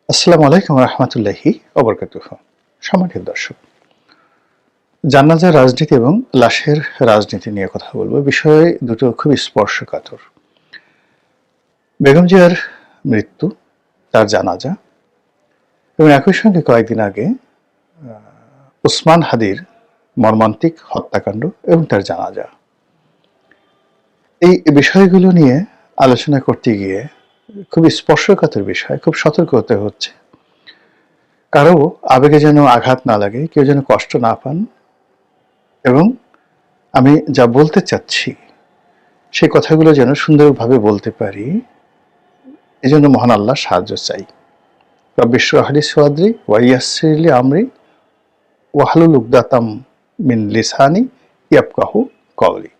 আসসালামু আলাইকুম রহমতুল্লাহি ওবরকাতুহু। সম্মানিত দর্শক, জানাজার রাজনীতি এবং লাশের রাজনীতি নিয়ে কথা বলবো। বিষয় দুটো খুব স্পর্শকাতর। বেগম জিয়ার মৃত্যু, তার জানাজা এবং একই সঙ্গে কয়েকদিন আগে উসমান হাদির মর্মান্তিক হত্যাকাণ্ড এবং তার জানাজা। এই বিষয়গুলো নিয়ে আলোচনা করতে গিয়ে খুব স্পর্শকাতর বিষয়, খুব সতর্ক হতে হচ্ছে। কারো আবেগে যেন আঘাত না লাগে, কেউ যেন কষ্ট না পান, এবং আমি যা বলতে চাচ্ছি সেই কথাগুলো যেন সুন্দরভাবে বলতে পারি, এজন্য মহান আল্লাহ সাহায্য চাই। রব্বি ইশরাহ লি সাদরি ওয়া ইয়াসসির লি আমরি ওয়াহলুল উকদাতাম মিন লিসানি ইয়াফকাহু কওলি।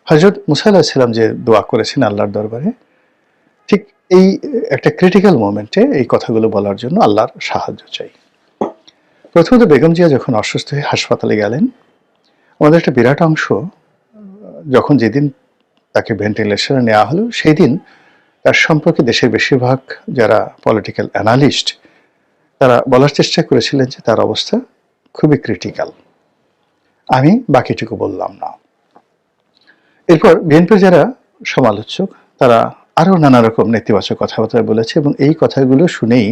হযরত মুসা আলাইহিস সালাম যে দোয়া করেছেন আল্লাহর দরবারে, ঠিক এই একটা ক্রিটিক্যাল মোমেন্টে এই কথাগুলো বলার জন্য আল্লাহর সাহায্য চাই। প্রথমত, বেগম জিয়া যখন অসুস্থ হয়ে হাসপাতালে গেলেন, আমাদের একটা বিরাট অংশ যখন যেদিন তাকে ভেন্টিলেশনে নেওয়া হলো, সেই দিন তার সম্পর্কে দেশের বেশিরভাগ যারা পলিটিক্যাল অ্যানালিস্ট, তারা বলার চেষ্টা করেছিলেন যে তার অবস্থা খুবই ক্রিটিক্যাল। আমি বাকিটুকু বললাম না। এরপর বিএনপির যারা সমালোচক, তারা আরও নানা রকম নেতিবাচক কথাবার্তা বলেছে, এবং এই কথাগুলো শুনেই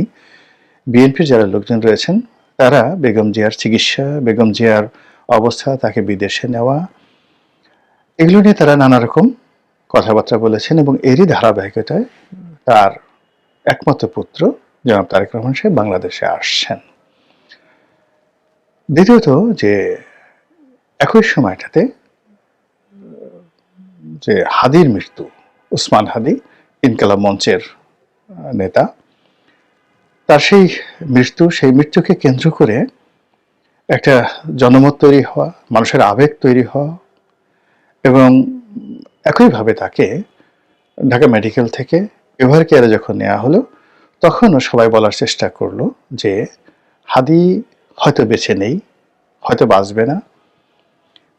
বিএনপির যারা লোকজন রয়েছেন, তারা বেগম জিয়ার চিকিৎসা, বেগম জিয়ার অবস্থা, তাকে বিদেশে নেওয়া, এগুলো নিয়ে তারা নানা রকম কথাবার্তা বলেছেন। এবং এরই ধারাবাহিকতায় তার একমাত্র পুত্র জনাব তারেক রহমান সাহেব বাংলাদেশে আসছেন। দ্বিতীয়ত, যে একই সময়টাতে যে হাদির মৃত্যু, উসমান হাদি ইনকালাব মঞ্চের নেতা, তার সেই মৃত্যুকে কেন্দ্র করে একটা জনমত তৈরি হওয়া, মানুষের আবেগ তৈরি হওয়া, এবং একইভাবে তাকে ঢাকা মেডিকেল থেকে এভার কেয়ারে যখন নেওয়া হলো, তখনও সবাই বলার চেষ্টা করলো যে হাদি হয়তো বেঁচে নেই, হয়তো বাঁচবে না।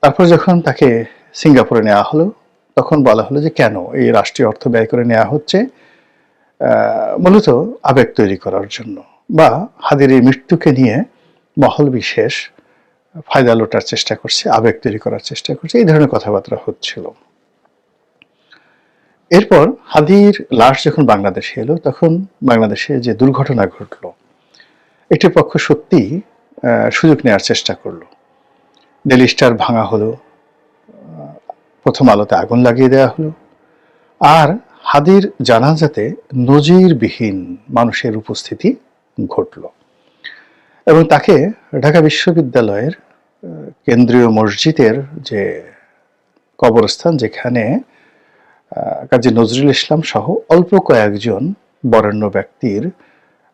তারপর যখন তাকে সিঙ্গাপুরে নেওয়া হলো, তখন বলা হলো যে কেন এই রাষ্ট্রীয় অর্থ ব্যয় করে নেওয়া হচ্ছে মূলত আবেগ তৈরি করার জন্য, বা হাদির এই মৃত্যুকে নিয়ে মহল বিশেষ ফায়দা লোটার চেষ্টা করছে, আবেগ তৈরি করার চেষ্টা করছে, এই ধরনের কথাবার্তা হচ্ছিল। এরপর হাদির লাশ যখন বাংলাদেশে এলো, তখন বাংলাদেশে যে দুর্ঘটনা ঘটলো, একটি পক্ষ সত্যি সুযোগ নেওয়ার চেষ্টা করলো। ডেইলি স্টার ভাঙা হলো, প্রথম আলোতে আগুন লাগিয়ে দেওয়া হলো, আর হাদির জানাজাতে নজিরবিহীন মানুষের উপস্থিতি ঘটল, এবং তাকে ঢাকা বিশ্ববিদ্যালয়ের কেন্দ্রীয় মসজিদের যে কবরস্থান, যেখানে কাজী নজরুল ইসলাম সহ অল্প কয়েকজন বরেণ্য ব্যক্তির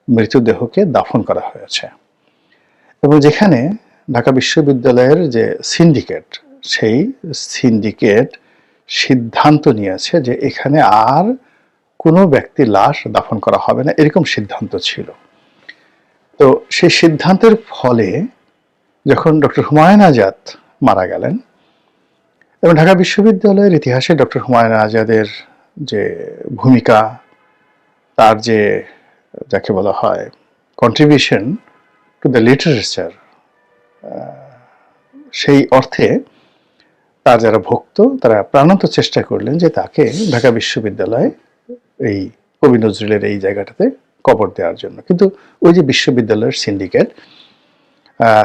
মৃতদেহকে দাফন করা হয়েছে, এবং যেখানে ঢাকা বিশ্ববিদ্যালয়ের যে সিন্ডিকেট, সেই সিন্ডিকেট সিদ্ধান্ত নিয়েছে যে এখানে আর কোনো ব্যক্তির লাশ দাফন করা হবে না, এরকম সিদ্ধান্ত ছিল। তো সেই সিদ্ধান্তের ফলে যখন ডক্টর হুমায়ুন আজাদ মারা গেলেন, এবং ঢাকা বিশ্ববিদ্যালয়ের ইতিহাসে ডক্টর হুমায়ুন আজাদের যে ভূমিকা, তার যে যাকে বলা হয় কন্ট্রিবিউশন টু দ্য লিটারেচার, সেই অর্থে তার যারা ভক্ত, তারা প্রাণান্ত চেষ্টা করলেন যে তাকে ঢাকা বিশ্ববিদ্যালয়ে এই কবি নজরুলের এই জায়গাটাতে কবর দেওয়ার জন্য। কিন্তু ওই যে বিশ্ববিদ্যালয়ের সিন্ডিকেট,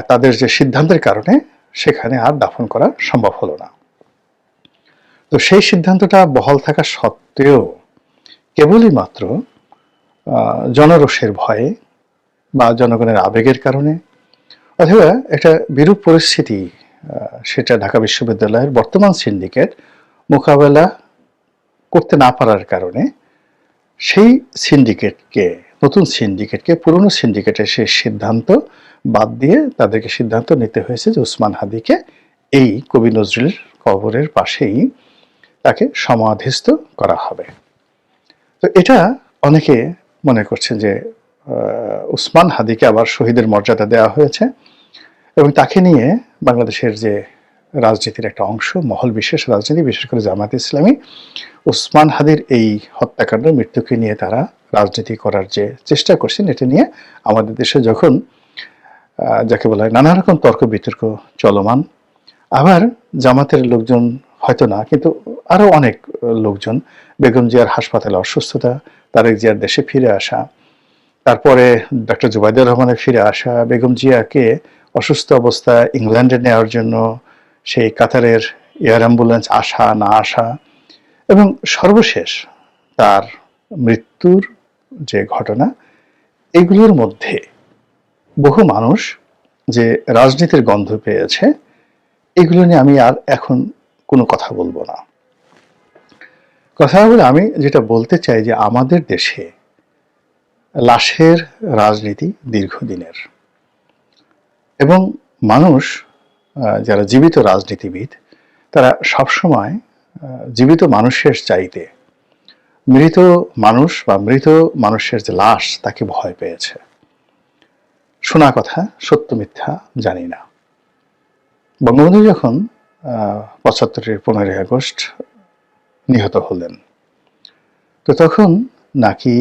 তাদের যে সিদ্ধান্তের কারণে সেখানে আর দাফন করা সম্ভব হলো না। তো সেই সিদ্ধান্তটা বহাল থাকা সত্ত্বেও কেবলই মাত্র জনরোষের ভয়ে বা জনগণের আবেগের কারণে, অথবা একটা বিরূপ পরিস্থিতি, সেটা ঢাকা বিশ্ববিদ্যালয়ের বর্তমান সিন্ডিকেট মোকাবেলা করতে না পারার কারণে, সেই সিন্ডিকেটকে, নতুন সিন্ডিকেটকে পুরনো সিন্ডিকেটের সেই সিদ্ধান্ত বাদ দিয়ে তাদেরকে সিদ্ধান্ত নিতে হয়েছে যে উসমান হাদিকে এই কবি নজরুলের কবরের পাশেই তাকে সমাধিস্থ করা হবে। তো এটা অনেকে মনে করছেন যে উসমান হাদিকে আবার শহীদের মর্যাদা দেওয়া হয়েছে, এবং তাকে নিয়ে বাংলাদেশের যে রাজনীতির একটা অংশ, মহল বিশেষ রাজনীতি, বিশেষ করে জামায়াত ইসলামী ওসমান হাদির এই হত্যাকাণ্ড মৃত্যুকে নিয়ে তারা রাজনীতি করার যে চেষ্টা করছেন, এটা নিয়ে আমাদের দেশে যখন যাকে বলা হয় নানা রকম তর্ক বিতর্ক চলমান, আবার জামাতের লোকজন হয়তো না, কিন্তু আরো অনেক লোকজন, বেগম জিয়ার হাসপাতালে অসুস্থতা, তারেক জিয়ার দেশে ফিরে আসা, তারপরে ডক্টর জুবাইদুর রহমানের ফিরে আসা, বেগম জিয়াকে অসুস্থ অবস্থায় ইংল্যান্ডে নেওয়ার জন্য সেই কাতারের এয়ার অ্যাম্বুলেন্স আসা না আসা, এবং সর্বশেষ তার মৃত্যুর যে ঘটনা, এগুলোর মধ্যে বহু মানুষ যে রাজনীতির গন্ধ পেয়েছে, এগুলো নিয়ে আমি আর এখন কোনো কথা বলবো না। কথা বলে আমি যেটা বলতে চাই যে আমাদের দেশে লাশের রাজনীতি দীর্ঘদিনের, এবং মানুষ যারা জীবিত রাজনীতিবিদ তারা সবসময় জীবিত মানুষের চাইতে মৃত মানুষ বা মৃত মানুষের যে লাশ তাকে ভয় পেয়েছে। শোনা কথা, সত্য মিথ্যা জানি না। বঙ্গবন্ধু যখন ৭৫-এর 15ই আগস্ট নিহত হলেন, তো তখন নাকি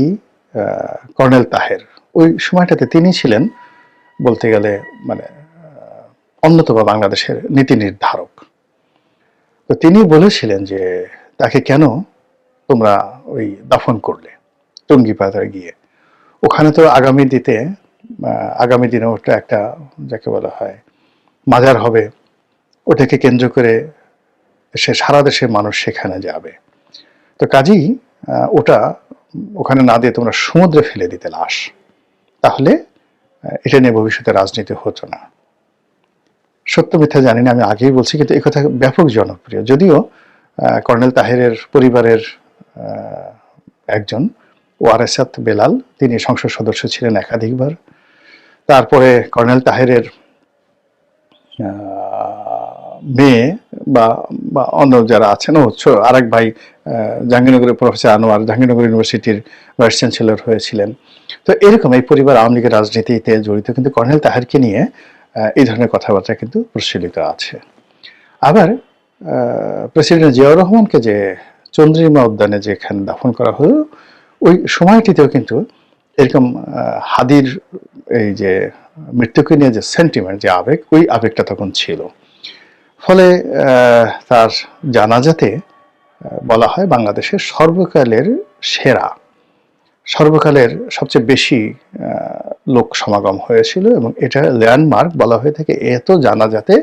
কর্নেল তাহের, ওই সময়টাতে তিনি ছিলেন বলতে গেলে মানে অন্যতম বাংলাদেশের নীতি নির্ধারক। তো তিনি বলেছিলেন যে তাকে কেন তোমরা ওই দাফন করলে টঙ্গিপাড়ায় গিয়ে, ওখানে তো আগামী দিনে ওটা একটা যাকে বলা হয় মাজার হবে, ওটাকে কেন্দ্র করে সারা দেশের মানুষ সেখানে যাবে, তো কাজেই ওটা ওখানে না দিয়ে তোমরা সমুদ্রে ফেলে দিতে লাশ, তাহলে এটা নিয়ে ভবিষ্যতে রাজনীতি হতো না। সত্য মিথ্যা জানি না, আমি আগেই বলছি, কিন্তু এই কথা ব্যাপক জনপ্রিয়। যদিও কর্নেল তাহেরের পরিবারের একজন ওয়ারেসাত বেলাল, তিনি সংসদ সদস্য ছিলেন একাধিকবার। তারপরে কর্নেল তাহেরের মেয়ে বা অন্য যারা আছেন, আরেক ভাই জাহাঙ্গীরনগরের প্রফেসর আনোয়ার জাহাঙ্গীরনগর ইউনিভার্সিটির ভাইস চ্যান্সেলর হয়েছিলেন। তো এরকম এই পরিবার আওয়ামী লীগের রাজনীতিতে জড়িত, কিন্তু কর্নেল তাহেরকে নিয়ে এই ধরনের কথাবার্তা কিন্তু প্রচলিত আছে। আবার প্রেসিডেন্ট জিয়াউর রহমানকে যে চন্দ্রিমা উদ্যানে যেখানে দাফন করা হলো, ওই সময়টিতেও কিন্তু এরকম হাদির এই যে মৃত্যুকে নিয়ে যে সেন্টিমেন্ট, যে আবেগ, ওই আবেগটা তখন ছিল। ফলে তার জানাজাতে বলা হয় বাংলাদেশের সর্বকালের সেরা, সর্বকালের সবচেয়ে বেশি লোক সমাগম হয়েছিল, এবং এটা ল্যান্ডমার্ক বলা হয়ে থাকে। এত জানাজাতে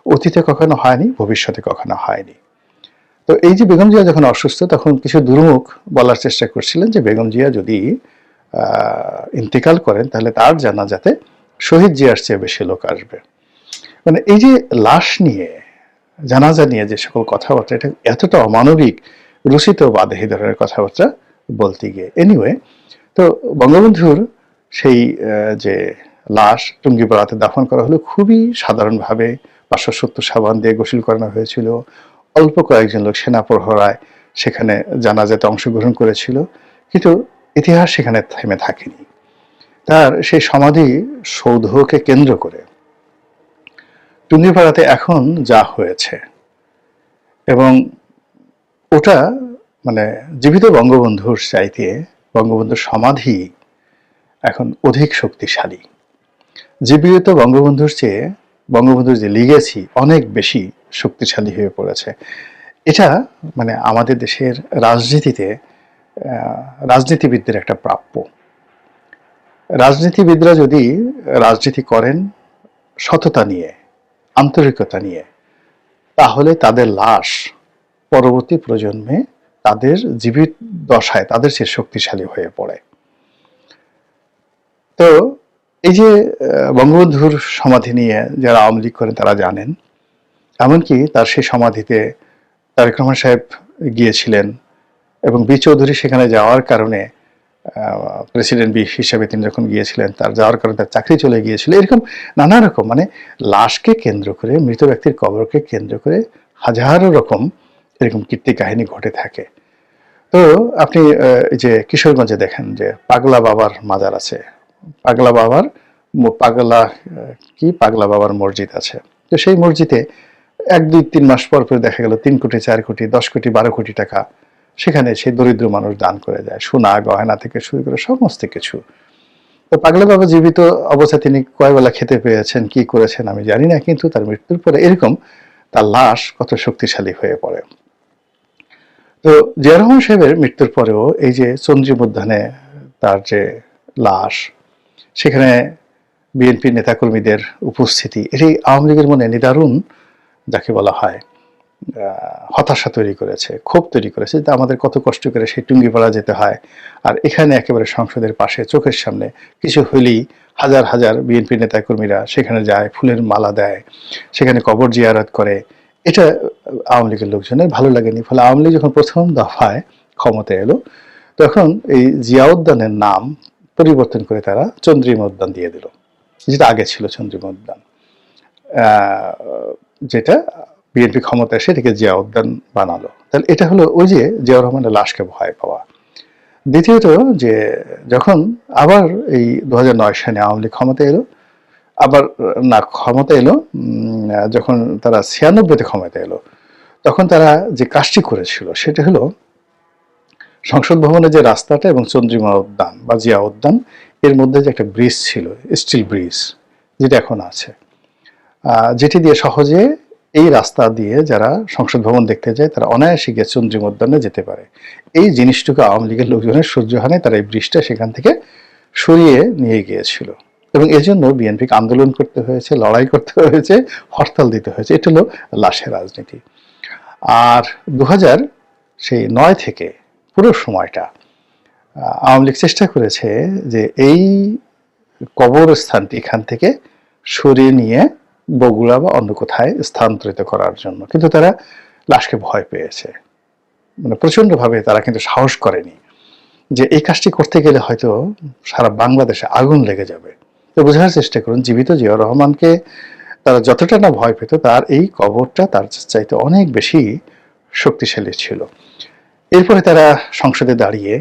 অতীতে কখনো হয়নি, ভবিষ্যতে কখনো হয়নি। তো এই যে বেগম জিয়া যখন অসুস্থ, তখন কিছু দুর্মুখ বলার চেষ্টা করছিলেন যে বেগম জিয়া যদি ইন্তেকাল করেন তাহলে তার জানাজাতে শহীদ জিয়ার চেয়ে বেশি লোক আসবে। মানে এই যে লাশ নিয়ে, জানাজা নিয়ে যে সকল কথাবার্তা, এটা এতটা অমানবিক, রুচিত বাদে এই ধরনের কথাবার্তা বলতে গিয়ে। এনিওয়ে, তো বঙ্গবন্ধুর সেই যে লাশ টুঙ্গিপাড়াতে দাফন করা হলো খুবই সাধারণভাবে, 570 সাবান দিয়ে গোসল করানো হয়েছিল। অল্প কয়েকজন লোক সেনা প্রহরায় সেখানে জানাজাতে অংশগ্রহণ করেছিল, কিন্তু ইতিহাস সেখানে থেমে থাকেনি। তার সেই সমাধি সৌধকে কেন্দ্র করে টুঙ্গিপাড়াতে এখন যা হয়েছে, এবং ওটা মানে জীবিত বঙ্গবন্ধুর চাইতে বঙ্গবন্ধুর সমাধি এখন অধিক শক্তিশালী। জীবিত বঙ্গবন্ধুর চেয়ে বঙ্গবন্ধুর যে লিগেসি অনেক বেশি শক্তিশালী হয়ে পড়েছে। এটা মানে আমাদের দেশের রাজনীতিতে রাজনীতিবিদদের একটা প্রাপ্য। রাজনীতিবিদরা যদি রাজনীতি করেন সততা নিয়ে, আন্তরিকতা নিয়ে, তাহলে তাদের লাশ পরবর্তী প্রজন্মে তাদের জীবিত দশায় তাদের চেয়ে শক্তিশালী হয়ে পড়ে। তো এই যে বঙ্গবন্ধুর সমাধি নিয়ে যারা আওয়ামী লীগ করেন তারা জানেন, এমনকি তার সেই সমাধিতে তারেক রহমান সাহেব গিয়েছিলেন, এবং বি চৌধুরী সেখানে যাওয়ার কারণে প্রেসিডেন্ট হিসেবে তিনি যখন গিয়েছিলেন, তার যাওয়ার কারণে তার চাকরি চলে গিয়েছিল। এরকম নানা রকম মানে লাশকে কেন্দ্র করে, মৃত ব্যক্তির কবরকে কেন্দ্র করে হাজারো রকম এরকম কীর্তি কাহিনী ঘটে থাকে। তো আপনি যে কিশোরগঞ্জে দেখেন যে পাগলা বাবার মাজার আছে, পাগলা বাবার মসজিদ আছে। তো সেই মসজিদে এক দুই তিন মাস পর পর দেখা গেল 3 কোটি 4 কোটি 10 কোটি 12 কোটি টাকা সেখানে সেই দরিদ্র মানুষ দান করে যায়, সোনা গয়না থেকে শুরু করে সমস্ত কিছু। তো পাগলা বাবা জীবিত অবস্থায় তিনি কয়বেলা খেতে পেয়েছেন, কি করেছেন আমি জানি না, কিন্তু তার মৃত্যুর পরে এরকম তার লাশ কত শক্তিশালী হয়ে পড়ে। তো জিয়া রহমান সাহেবের মৃত্যুর পরেও এই যে চন্দ্রিম উদ্যানে তার যে লাশ, সেখানে বিএনপি নেতাকর্মীদের উপস্থিতি, এটি আওয়ামী লীগের মনে নিদারুণ যাকে বলা হয় হতাশা তৈরি করেছে, ক্ষোভ তৈরি করেছে যে আমাদের কত কষ্ট করে সেই টুঙ্গিপাড়া যেতে হয়, আর এখানে একেবারে সংসদের পাশে চোখের সামনে কিছু হইলেই হাজার হাজার বিএনপি নেতাকর্মীরা সেখানে যায়, ফুলের মালা দেয়, সেখানে কবর জিয়ারত করে। এটা আওয়ামী লীগের লোকজনের ভালো লাগেনি। ফলে আওয়ামী লীগ যখন প্রথম দফায় ক্ষমতায় এলো তখন এই জিয়া উদ্যানের নাম পরিবর্তন করে তারা চন্দ্রিমা উদ্যান দিয়ে দিল, যেটা আগে ছিল চন্দ্রিমা উদ্যান, যেটা বিএনপি ক্ষমতা এসে এটাকে জিয়া উদ্যান বানালো। তাহলে এটা হলো ওই যে জিয়াউর রহমানের লাশকে ভয় পাওয়া। দ্বিতীয়ত যে যখন আবার এই 2009 সালে আওয়ামী লীগ ক্ষমতা এলো, আবার না ক্ষমতা এলো যখন তারা 96-তে ক্ষমতা এলো, তখন তারা যে কাজটি করেছিল সেটা হলো সংসদ ভবনের যে রাস্তাটা এবং চন্দ্রিমা উদ্যান বা জিয়া উদ্যান এর মধ্যে যে একটা ব্রিজ ছিল, স্টিল ব্রিজ, যেটা এখন আছে, যেটি দিয়ে সহজে এই রাস্তা দিয়ে যারা সংসদ ভবন দেখতে যায় তারা অনায়াসে গিয়ে চন্দ্রিমা উদ্যানে যেতে পারে। এই জিনিসটুকু আওয়ামী লীগের লোকজনের সহ্য হয় না, তারা এই ব্রিজটা সেখান থেকে সরিয়ে নিয়ে গিয়েছিল এবং এজন্য বিএনপিকে আন্দোলন করতে হয়েছে, লড়াই করতে হয়েছে, হরতাল দিতে হয়েছে। এটা হলো লাশের রাজনীতি। আর 2009 থেকে পুরো সময়টা আওয়ামী লীগ চেষ্টা করেছে যে এই কবরস্থানটি এখান থেকে সরিয়ে নিয়ে বগুড়া বা অন্য কোথায় স্থানান্তরিত করার জন্য, কিন্তু তারা লাশকে ভয় পেয়েছে, মানে প্রচন্ডভাবে তারা কিন্তু সাহস করেনি যে এই কাজটি করতে গেলে হয়তো সারা বাংলাদেশে আগুন লেগে যাবে। তো বোঝার চেষ্টা করুন, জীবিত জিয়াউর রহমানকে তারা যতটা না ভয় পেত, তার এই কবরটা তার চাইতে অনেক বেশি শক্তিশালী ছিল। এরপরে তারা সংসদে দাঁড়িয়ে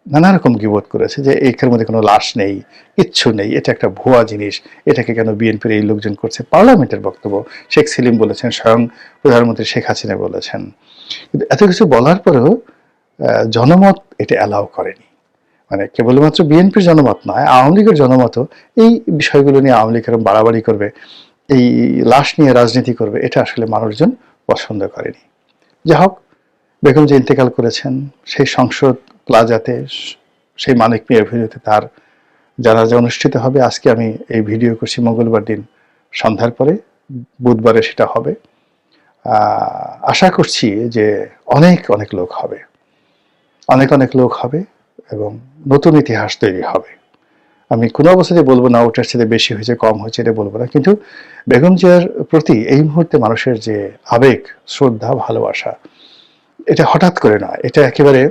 নানা রকম গিবত করেছে যে এর মধ্যে কোনো লাশ নেই, কিচ্ছু নেই, এটা একটা ভুয়া জিনিস, এটাকে কেন বিএনপির এই লোকজন করছে। পার্লামেন্টের বক্তব্য শেখ সেলিম বলেছেন, স্বয়ং প্রধানমন্ত্রী শেখ হাসিনা বলেছেন, কিন্তু এত কিছু বলার পরেও জনমত এটা অ্যালাউ করেনি। মানে কেবলমাত্র বিএনপির জনমত নয়, আওয়ামী লীগের জনমতও এই বিষয়গুলো নিয়ে আওয়ামী লীগ এরকম বাড়াবাড়ি করবে, এই লাশ নিয়ে রাজনীতি করবে, এটা আসলে মানুষজন পছন্দ করেনি। যাই হোক, বেগম যে ইন্তেকাল করেছেন সেই সংসদ প্লাজাতে, সেই মানিক মিয়া এভিনিউতে তার জানাজা অনুষ্ঠিত হবে। আজকে আমি এই ভিডিও করছি মঙ্গলবার দিন সন্ধ্যার পরে, বুধবারে সেটা হবে। আশা করছি যে অনেক অনেক লোক হবে, অনেক অনেক লোক হবে এবং নতুন ইতিহাস তৈরি হবে। আমি কোনো অবস্থাতে বলবো না ওটার সাথে বেশি হয়েছে কম হয়েছে, এটা বলবো না, কিন্তু বেগম জিয়ার প্রতি এই মুহূর্তে মানুষের যে আবেগ, শ্রদ্ধা, ভালোবাসা, এটা হঠাৎ করে নয়, এটা একেবারে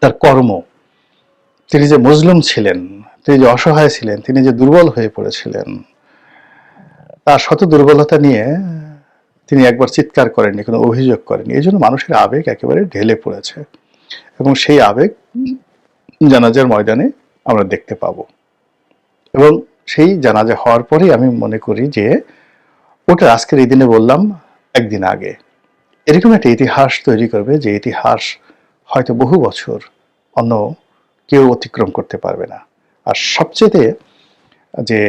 তার কর্ম। তিনি যে মজলুম ছিলেন, তিনি যে অসহায় ছিলেন, তিনি যে দুর্বল হয়ে পড়েছিলেন, তার শত দুর্বলতা নিয়ে তিনি একবার চিৎকার করেননি, কোনো অভিযোগ করেননি। এই জন্য মানুষের আবেগ একেবারে ঢেলে পড়েছে এবং সেই আবেগ জানাজার ময়দানে আমরা দেখতে পাবো। এবং সেই জানাজা হওয়ার পরেই আমি মনে করি যে ওটা আজকের এই দিনে বললাম একদিন আগে, এরকম একটা ইতিহাস তৈরি করবে যে ইতিহাস হয়তো বহু বছর অন্য কেউ অতিক্রম করতে পারবে না। আর সবচেয়ে যে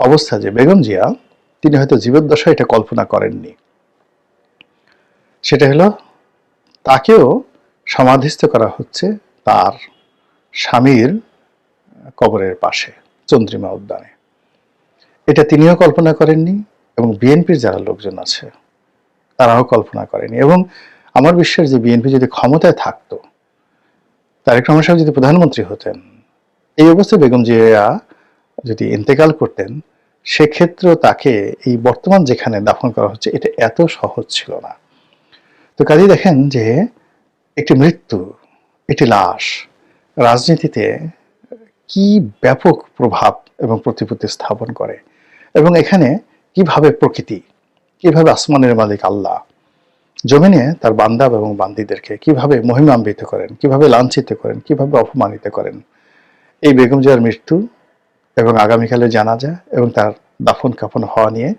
অবস্থা যে বেগম জিয়া তিনি হয়তো জীবদ্দশায় এটা কল্পনা করেননি, সেটা হলো তাকেও সমাধিস্থ করা হচ্ছে তার স্বামীর কবরের পাশে চন্দ্রিমা উদ্যানে। এটা তিনিও কল্পনা করেননি এবং বিএনপির যারা লোকজন আছে তারাও কল্পনা করেনি। এবং আমার বিশ্বাস যে বিএনপি যদি ক্ষমতায় থাকতো, তারেক রহমান সাহেব যদি প্রধানমন্ত্রী হতেন, এই অবস্থায় বেগম জিয়া যদি ইন্তেকাল করতেন, সেক্ষেত্রে তাকে এই বর্তমান যেখানে দাফন করা হচ্ছে এটা এত সহজ ছিল না। তো কাজেই দেখেন যে একটি মৃত্যু, একটি লাশ রাজনীতিতে কি ব্যাপক প্রভাব এবং প্রতিপত্তি স্থাপন করে, এবং এখানে কিভাবে প্রকৃতি, কিভাবে আসমানের মালিক আল্লাহ জমিনে তার বান্দা এবং বান্দীদেরকে কিভাবে মহিমান্বিত করেন, কিভাবে লাঞ্ছিত করেন, কিভাবে অপমানিত করেন। এই বেগম জিয়ার মৃত্যু এবং আগামীকালে জানাজা এবং তার দাফন কাফন হওয়া নিয়ে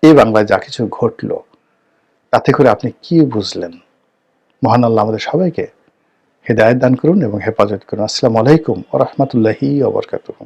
এই বাংলায় যা কিছু ঘটলো তাতে করে আপনি কি বুঝলেন? মহান আল্লাহ আমাদের সবাইকে হেদায়েত দান করুন এবং হেফাজত করুন। আসসালামু আলাইকুম ওয়া রাহমাতুল্লাহি ওয়া বারাকাতুহু।